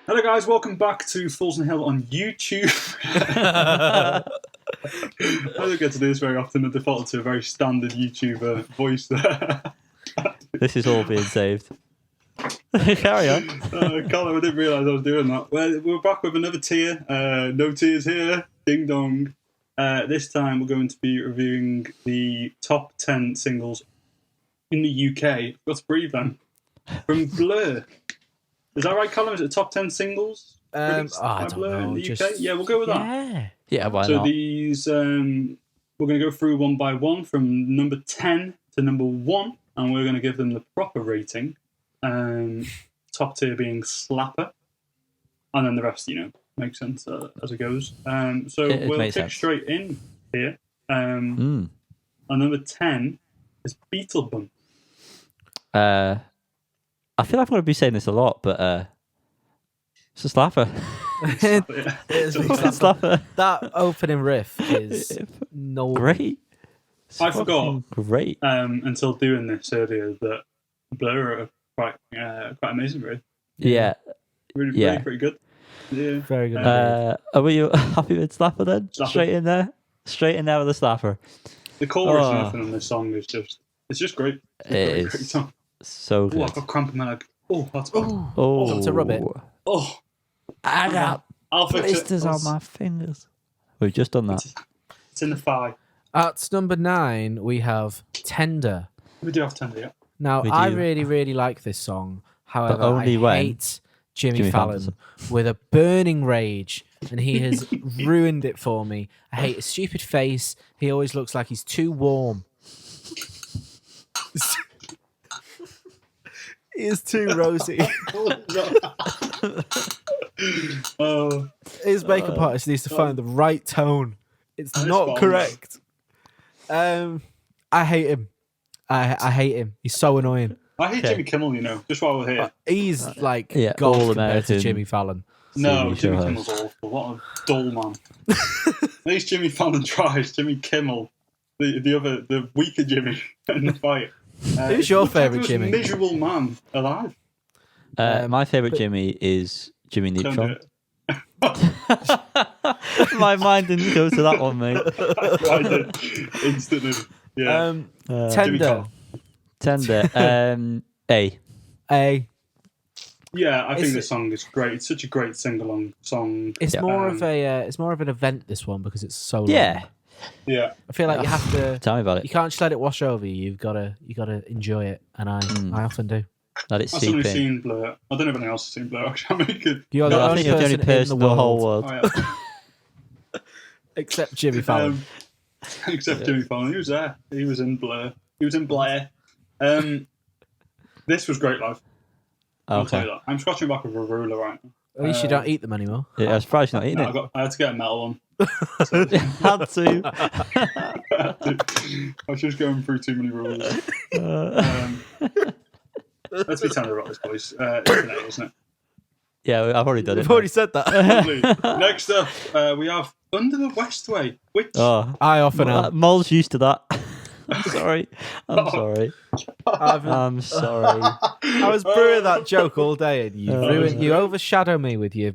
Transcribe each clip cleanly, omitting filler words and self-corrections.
Hello guys, welcome back to Falls and Hill on YouTube. I don't get to do this very often. I defaulted to a very standard YouTuber voice there. This is all being saved. Carry on. Colin, I didn't realise I was doing that. Well, we're back with another tier. No tears here. Ding dong. This time we're going to be reviewing the top 10 singles in the UK. Got to breathe then. From Blur. Is that right, Colin? Is it top 10 singles? I don't Blur know. in the UK? Yeah, we'll go with that. Yeah, why So not? these, we're going to go through one by one from number 10 to number 1, and we're going to give them the proper rating. Top tier being Slapper, and then the rest, makes sense as it goes. So we'll kick sense. straight in here. And number 10 is Beetlebum. I feel like I'm going to be saying this a lot, but it's a slapper. It's a Slapper. That opening riff is no Great. It's I forgot. fucking Great. Until doing this earlier that Blur are quite amazing, really. Yeah. Really pretty good. Yeah. Very good. Are you happy with Slapper then? Slapper. Straight in there with the Slapper. The chorus and everything on this song is just great. It's a It great is song. so Oh, good. I've got cramp in my leg. Oh, that's bad. Oh, to rub it. Oh, I got I'll fix it. blisters on my fingers. We've just done that. It's in the thigh. At number 9, we have Tender. We do have 10, yeah. Now, We I do. really, really like this song. However, only I when hate Jimmy Jimmy Fallon Fallon. with a burning rage, and he has ruined it for me. I hate his stupid face. He always looks like he's too warm. He is too rosy. Oh, His makeup artist needs to find the right tone. It's That is not fine. correct. I hate him. I hate him. He's so annoying. I hate Okay. Jimmy Kimmel, just while we're here. He's like Yeah, God all compared to American. Jimmy Fallon. No, TV Jimmy show Kimmel's host. awful. What a dull man. At least Jimmy Fallon tries. Jimmy Kimmel, the weaker Jimmy in the fight. Who's your looks like favourite the most Jimmy? miserable man alive. My favourite Jimmy is Jimmy Don't do Neutron. it. My mind didn't go to that one, mate. I did. Instantly. Yeah. Tender. Cole. Tender. A. Yeah, I think Is this song is great. It's such a great sing-along song. It's Yeah. more of a. It's more of an event. This one because it's so long. Yeah. Yeah. I feel like you have to. Tell me about You it. can't just let it wash over you. You gotta enjoy it, and I often do. Let it I've seep only in. seen Blur. I don't know if anyone else has seen Blur. Actually, I mean, good. You're No, the I only think you're the only person in the whole world. Oh, yeah. except Jimmy Fallon. Except Jimmy Fallon. He was there. He was in Blur. He was in Blair. This was great live. I'll tell you Okay. that. I'm scratching back with a ruler right now. At least you don't eat them anymore. Yeah, I'm surprised you're not eating No, it. I had to get a metal one. Had to. I was just going through too many rules. Let's be tender about this, boys. It's an A, isn't it? Yeah, I've already done it. We've already said that. Lovely. Next up, we have Under the Westway, which Oh, I often am. Mole's used to that. I'm sorry. I'm Oh. sorry. I've- I'm sorry. I was brewing that joke all day, and you Oh, ruined. You overshadow me with your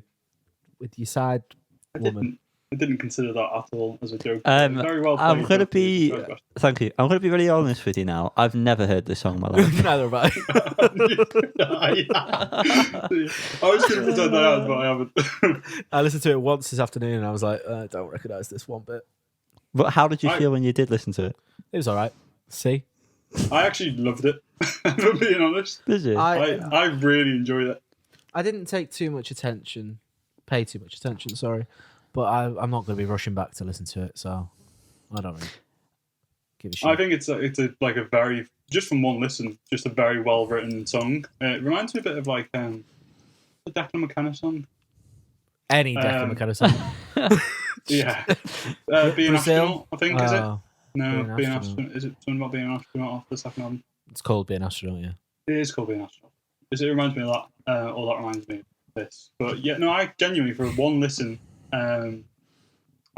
side woman. I didn't consider that at all as a joke. Um, Very well I'm played, going to though. be... Very good. Thank you. I'm going to be really honest with you now. I've never heard this song in my life. Neither have I. I was going to pretend I had, but I haven't. I listened to it once this afternoon, and I was like, I don't recognise this one bit. But how did you feel when you did listen to it? It was all right. See, I actually loved it, if I'm being honest. Did you? I really enjoyed it. I didn't take too much attention, pay too much attention. Sorry, but I'm not going to be rushing back to listen to it, so I don't really give a shit. I think it's a very, just from one listen, just a very well written song. It reminds me a bit of like the Declan McKenna song. Any Declan McKenna song. Yeah, Being an Brazil? Astronaut, I think, is it? Oh, No, Being an Being an Astronaut. Astronaut. Is it something about being an astronaut off the second album? it's called Being an Astronaut, yeah. It is called Being an Astronaut. It reminds me of that, or that reminds me of this. But yeah, no, I genuinely, for one listen, I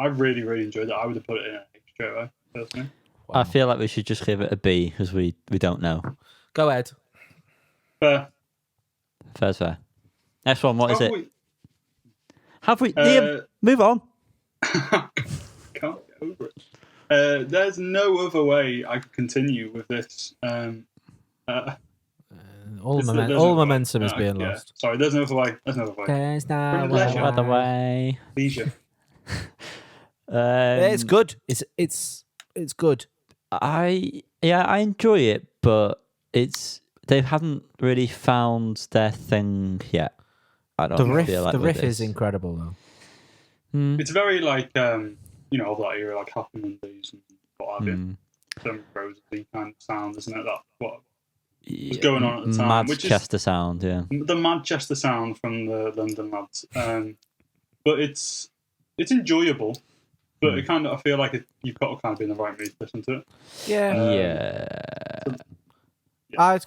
really, really enjoyed it. I would have put it in an A straight away, personally. I feel like we should just give it a B because we don't know. Go ahead. Fair. Fair's fair. Next one, what is it? Have we? Liam, move on. Can't get over it. There's no other way I could continue with this. All there's no momentum way. is being Yeah. lost. Sorry, there's no other way. There's no other way. There's no Leisure. By the way, Leisure. It's good. It's good. I enjoy it, but they haven't really found their thing yet. I don't feel like The with riff is this. incredible though. It's very like of that era, like Happy Mondays and what have you. Some Rosalie kind of sound, isn't it? That's what was going on at the time. Manchester sound, yeah. The Manchester sound from the London lads. But it's enjoyable. But it kind of, I feel like you've got to kind of be in the right mood to listen to it. Yeah. Yeah. I'd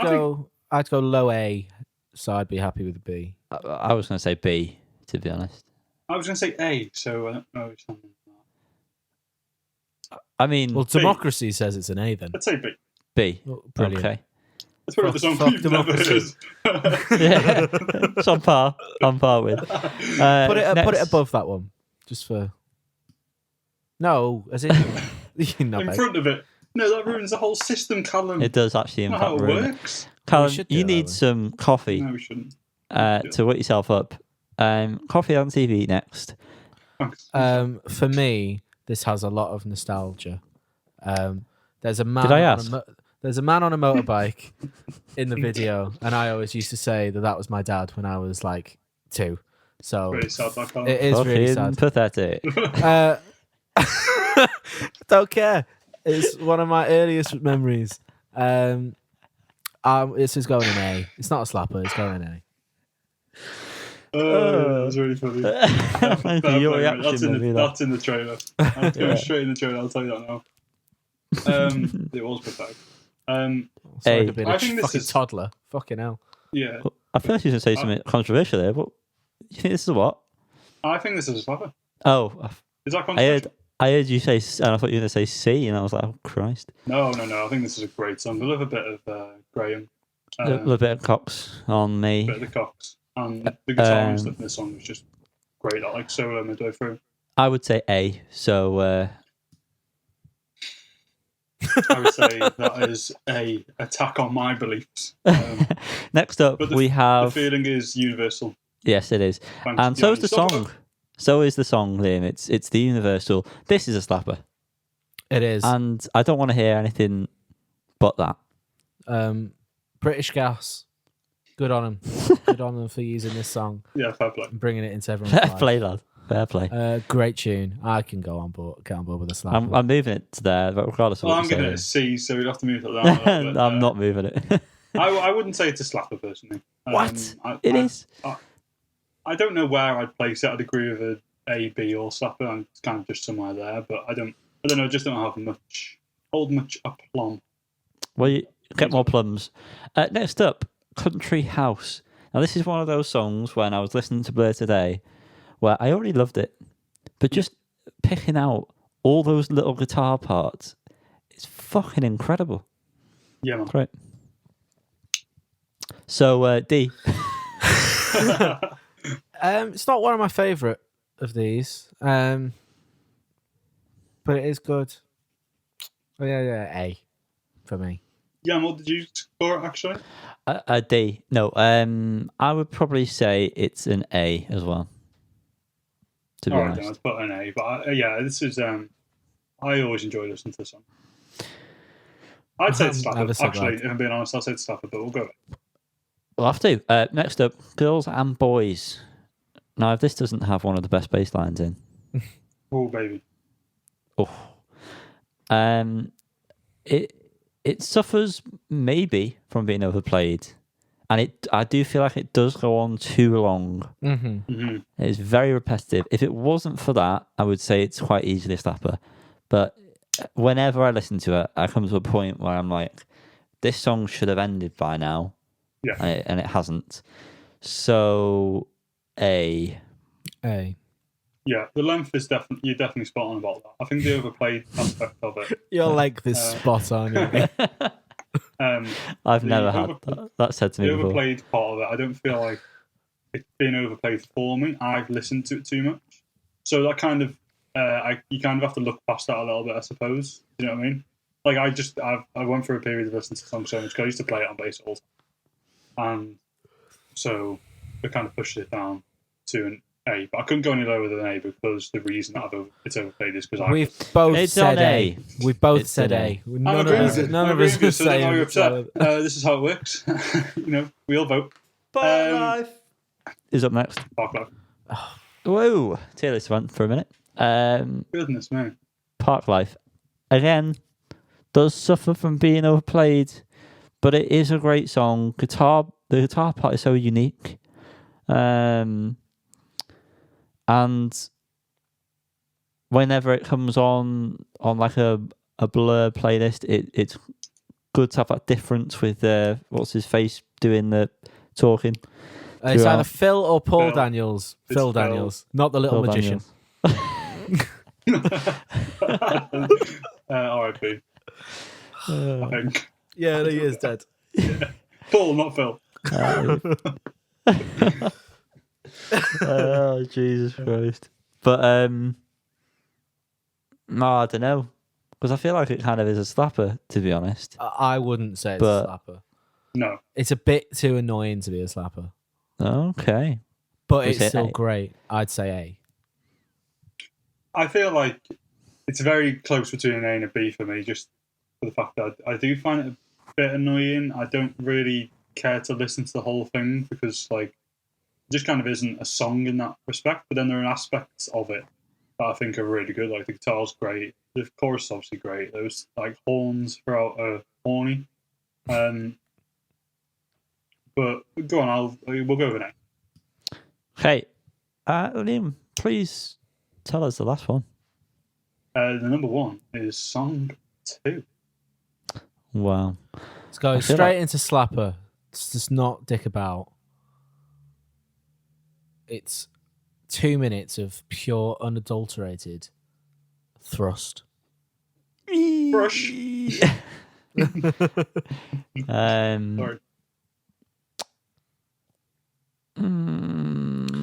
go low A, so I'd be happy with a B. I was going to say B, to be honest. I was going to say A, so I don't know something. I mean, Well, Democracy says it's an A then. Let's say B. B. Oh, brilliant. Okay. That's probably the song Fuck you've never Democracy. heard. Yeah, it's on par with. Put it next. above that one, just for. No, as in no, In mate. front of it. No, that ruins the whole system, Callum. It does actually That's not how impact it ruin it. works. Callum, should do you it that need way. some coffee No, we shouldn't. to wake yourself up. Coffee on TV next. Thanks. For me, this has a lot of nostalgia. There's a man. Did I ask? There's a man on a motorbike in the video, and I always used to say that was my dad when I was like 2. So Really sad, that Callum. it is really Fucking sad. pathetic. Don't care. It's one of my earliest memories. This is going in A. It's not a slapper. It's going in A. Oh, that's really funny. Thank you. Your reaction made me laugh. That's in the trailer. That's going straight in the trailer, I'll tell you that now. It was pathetic. Sorry A. to be I a think this fucking is- toddler. Fucking hell. Yeah. I feel like you was going to say something controversial there, but you think this is what? I think this is a slapper. Oh, Is that I controversial? heard you say, and I thought you were going to say C, and I was like, oh Christ. No. I think this is a great song. I love a bit of Graham. A little bit of Cox on me. A bit of the Cox. And the guitar and stuff in this song was just great. I like solo midway through. I would say A. So I would say that is a attack on my beliefs. next up, But we the have. feeling is universal. Yes, it is. Thanks, And so is Yanni. the Stop song. it. So is the song, Liam. It's the universal. This is a slapper. It is. And I don't want to hear anything but that. British Gas. Good on them. Good on them for using this song Yeah, fair play. and bringing it into everyone's Fair life. play, lad. Fair play. Great tune. I can go on board. Get on board with a slap. I'm moving it to there, but regardless of Well, what I'm you're giving it a saying. C, so we'd have to move it down a little bit. I'm not moving it. I wouldn't say it's a slapper, personally. What? It is. I don't know where I'd place it. I'd agree with A, B, or slapper. It's kind of just somewhere there, but I don't know. I just don't have much aplomb. Well, you get more plums. Next up, Country House. Now, this is one of those songs when I was listening to Blur today where I already loved it, but just picking out all those little guitar parts, it's fucking incredible. Yeah, man. Great. So, D. It's not one of my favourite of these, but it is good. Oh, yeah, A for me. Yeah, what did you score it, actually? A D. No, I would probably say it's an A as well. To be All right, then, honest. let's put an A. But yeah, this is. I always enjoy listening to this song. I'd say it's Never slapper. said Actually, that. if I'm being honest, I'll say it's slapper, but we'll go with it. We'll have to. Next up, Girls and Boys. Now, if this doesn't have one of the best bass lines in, Oh, baby. it suffers maybe from being overplayed, and I do feel like it does go on too long. Mm-hmm. Mm-hmm. It's very repetitive. If it wasn't for that, I would say it's quite easily a slapper. But whenever I listen to it, I come to a point where I'm like, this song should have ended by now. Yeah. And it hasn't. So, A. Yeah, the length is you're definitely spot on about that. I think the overplayed aspect of it. You're like this spot on. I've The never had that said to me The before. overplayed part of it, I don't feel like it's been overplayed for me. I've listened to it too much, so that kind of you kind of have to look past that a little bit, I suppose. You know what I mean? Like I went through a period of listening to songs so much because I used to play it on bass all the time, and so it kind of pushed it down to an A. But I couldn't go any lower than A because the reason that it's overplayed is because We've both It's said on A. A. We've both It's said an A. A. None of us are so then now you're saying upset. This is how it works. We all vote. Life is up next. Park Life. Whoa, tier list went for a minute. Goodness me. Park Life, again, does suffer from being overplayed, but it is a great song. The guitar part is so unique, and whenever it comes on like a Blur playlist, it's good to have that difference with what's his face doing the talking. It's throughout. either Phil or Paul Phil. Daniels. It's Phil Phil. Daniels, not the little Phil magician. R.I.P. I think. Yeah, he is dead. Paul, not Phil. Oh, Jesus Christ. But no, I don't know, because I feel like it kind of is a slapper, to be honest. I wouldn't say it's But- a slapper. No. It's a bit too annoying to be a slapper, Okay. but We it's say still A. great. I'd say A. I feel like it's very close between an A and a B for me, just for the fact that I do find it a bit annoying. I don't really care to listen to the whole thing because, like, it just kind of isn't a song in that respect. But then there are aspects of it that I think are really good. Like, the guitar's great. The chorus is obviously great. Those, like, horns throughout are horny. But go on, we'll go over next. Okay. Liam, please tell us the last one. The number one is song 2. Wow. Let's go I feel straight like- into slapper. It's just not dick about. It's 2 minutes of pure, unadulterated thrust. Brush. Sorry.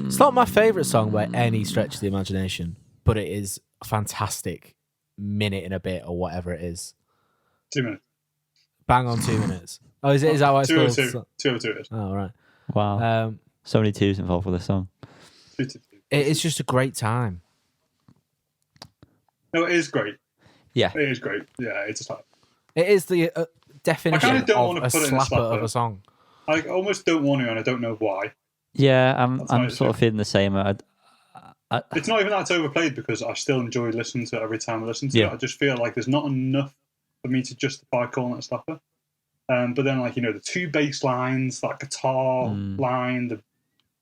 It's not my favourite song by any stretch of the imagination, but it is a fantastic minute and a bit or whatever it is. 2 minutes. Bang on 2 minutes. Oh, is that what it's called? 202. 202 it is. Oh, right. Wow. So many twos involved with this song. 222. It's just a great time. No, it is great. Yeah. It is great. Yeah, it's a slap. It is the definition I kinda don't of wanna a put it in a slapper of slapper. a song. I almost don't want to, and I don't know why. Yeah, That's I'm my sort of issue. feeling the same. It's not even that it's overplayed because I still enjoy listening to it every time I listen to Yeah. it. I just feel like there's not enough for me to justify calling it a slapper. But then, like, the 2 bass lines, that guitar line, the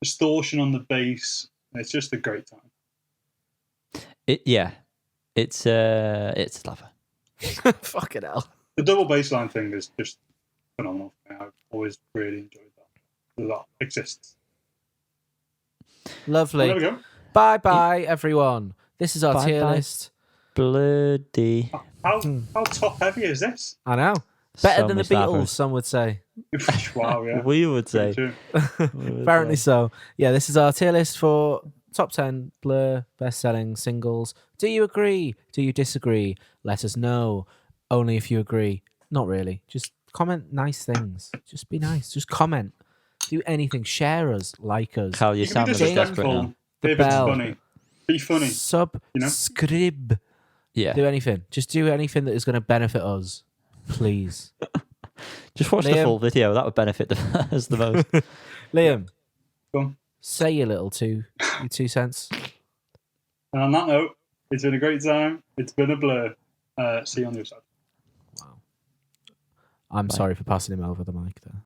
distortion on the bass, it's just a great time. It's a slapper. Fucking hell. The double bass line thing is just phenomenal. I've always really enjoyed that. That exists. Lovely. Well, there we go. Bye, everyone. This is our Bye, tier bye. list. Bloody. How top heavy is this? I know. Better So than the many slappers. Beatles, some would say. Wow, yeah. We would say. True. Apparently so. Yeah, this is our tier list for top 10 Blur best-selling singles. Do you agree? Do you disagree? Let us know. Only if you agree. Not really. Just comment nice things. Just be nice. Just comment. Do anything. Share us. Like us. Carl, you You can sound be a bit desperate disrespectful now. The if it's bell. funny. Be funny. Subscribe. Yeah. Do anything. Just do anything that is going to benefit us. Please. Just watch the Liam. full video. That would benefit us the most. Liam, Go on. say your little your 2 cents. And on that note, it's been a great time. It's been a blur. See you on the other side. Wow. I'm sorry for passing him over the mic there.